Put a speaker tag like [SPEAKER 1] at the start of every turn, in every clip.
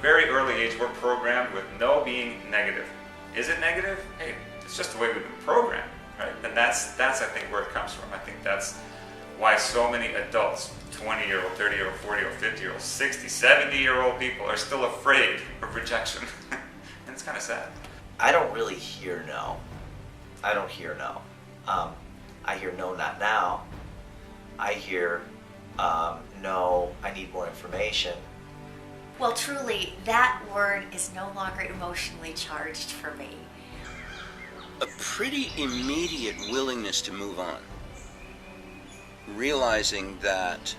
[SPEAKER 1] very early age, we're programmed with no being negative. Is it negative? Hey, it's just the way we've been programmed, right? And that's I think where it comes from. I think that's why so many adults, 20-year-old, 30-year-old, 40-year-old, 50-year-old, 60, 70-year-old people are still afraid of rejection. And it's kind of sad.
[SPEAKER 2] I don't really hear no. I don't hear no. I hear no, not now. I hear no, I need more information.
[SPEAKER 3] Well, truly, that word is no longer emotionally charged for me.
[SPEAKER 4] A pretty immediate willingness to move on. Realizing that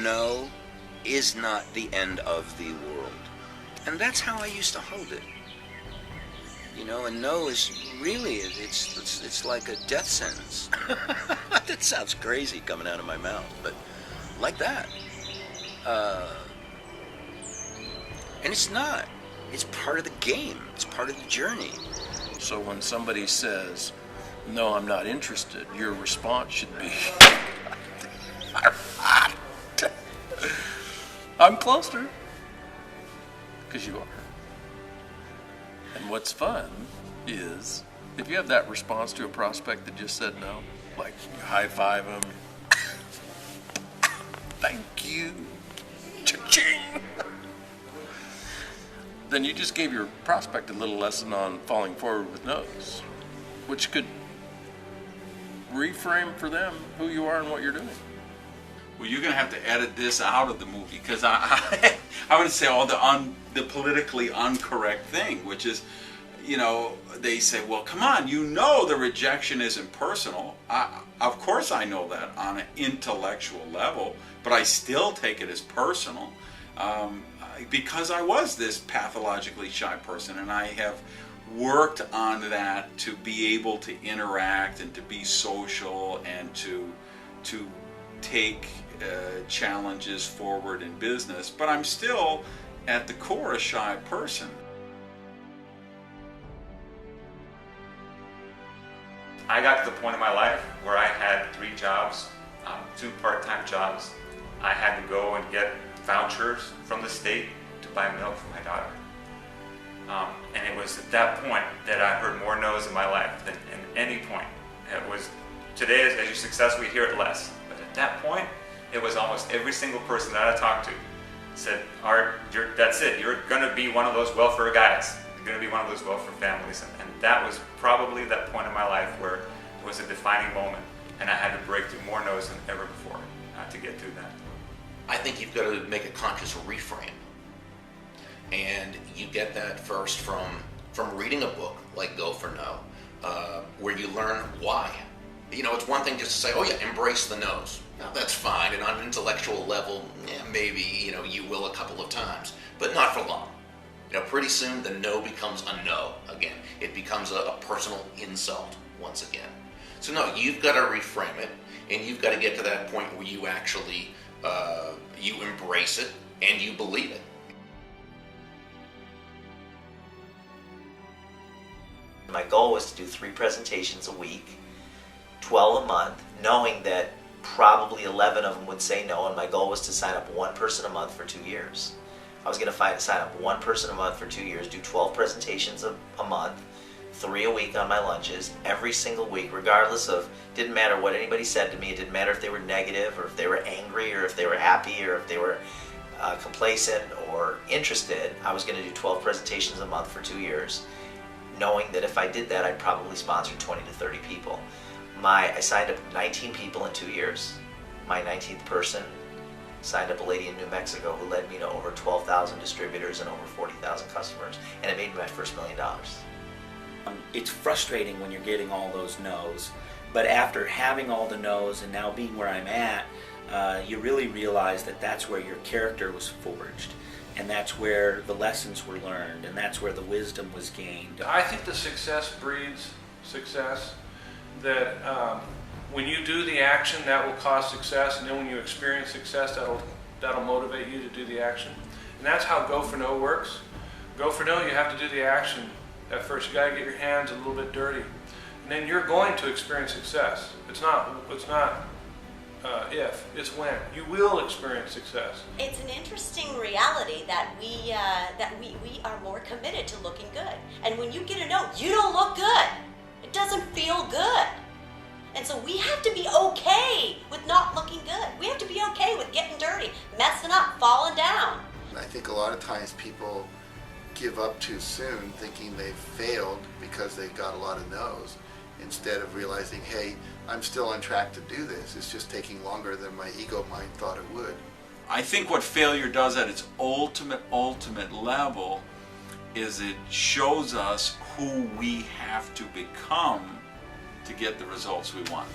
[SPEAKER 4] no is not the end of the world. And that's how I used to hold it. You know, and no is really, it's like a death sentence. That sounds crazy coming out of my mouth, but like that. And it's not. It's part of the game. It's part of the journey.
[SPEAKER 5] So when somebody says, no, I'm not interested, your response should be, I'm closer. Because you are. And what's fun is, if you have that response to a prospect that just said no, like you high five them, thank you, cha-ching, then you just gave your prospect a little lesson on falling forward with no's, which could reframe for them who you are and what you're doing.
[SPEAKER 6] Well, you're going to have to edit this out of the movie, because I would say all the politically incorrect thing, which is, you know, they say, well, come on, you know the rejection isn't personal. Of course I know that on an intellectual level, but I still take it as personal because I was this pathologically shy person, and I have worked on that to be able to interact and to be social and to take challenges forward in business, but I'm still at the core a shy person.
[SPEAKER 1] I got to the point in my life where I had 3 jobs, 2 part-time jobs. I had to go and get vouchers from the state to buy milk for my daughter. And it was at that point that I heard more no's in my life than at any point. It was, today as you success, we hear it less. But at that point, it was almost every single person that I talked to said, Art, that's it. You're going to be one of those welfare guys. You're going to be one of those welfare families. And that was probably that point in my life where it was a defining moment. And I had to break through more no's than ever before to get through that.
[SPEAKER 7] I think you've got to make a conscious reframe. And you get that first from reading a book like Go for No, where you learn why. You know, it's one thing just to say, oh yeah, embrace the no's. Now that's fine, and on an intellectual level, yeah, maybe, you know, you will a couple of times, but not for long. You know, pretty soon the no becomes a no again. It becomes a personal insult once again. So no, you've got to reframe it, and you've got to get to that point where you actually, you embrace it and you believe it.
[SPEAKER 2] My goal was to do 3 presentations a week, 12 a month, knowing that probably 11 of them would say no, and my goal was to sign up 1 person a month for 2 years. I was going to sign up 1 person a month for 2 years, do 12 presentations a month, 3 a week on my lunches, every single week, regardless of, didn't matter what anybody said to me, it didn't matter if they were negative, or if they were angry, or if they were happy, or if they were complacent or interested. I was going to do 12 presentations a month for 2 years, knowing that if I did that, I'd probably sponsor 20 to 30 people. I signed up 19 people in 2 years. My 19th person signed up a lady in New Mexico who led me to over 12,000 distributors and over 40,000 customers, and it made me my first $1 million.
[SPEAKER 8] It's frustrating when you're getting all those no's, but after having all the no's and now being where I'm at, you really realize that that's where your character was forged, and that's where the lessons were learned, and that's where the wisdom was gained.
[SPEAKER 9] I think the success breeds success, that when you do the action, that will cause success, and then when you experience success, that'll motivate you to do the action. And that's how Go for No works. Go for No, you have to do the action. At first, you got to get your hands a little bit dirty, and then you're going to experience success. It's not if, it's when. You will experience success.
[SPEAKER 10] It's an interesting reality that we are more committed to looking good. And when you get a no, you don't look good. It doesn't feel good. And so we have to be okay with not looking good. We have to be okay with getting dirty, messing up, falling down.
[SPEAKER 11] I think a lot of times people give up too soon thinking they've failed because they got a lot of no's, instead of realizing, hey, I'm still on track to do this. It's just taking longer than my ego mind thought it would.
[SPEAKER 6] I think what failure does at its ultimate level is it shows us who we have to become to get the results we want.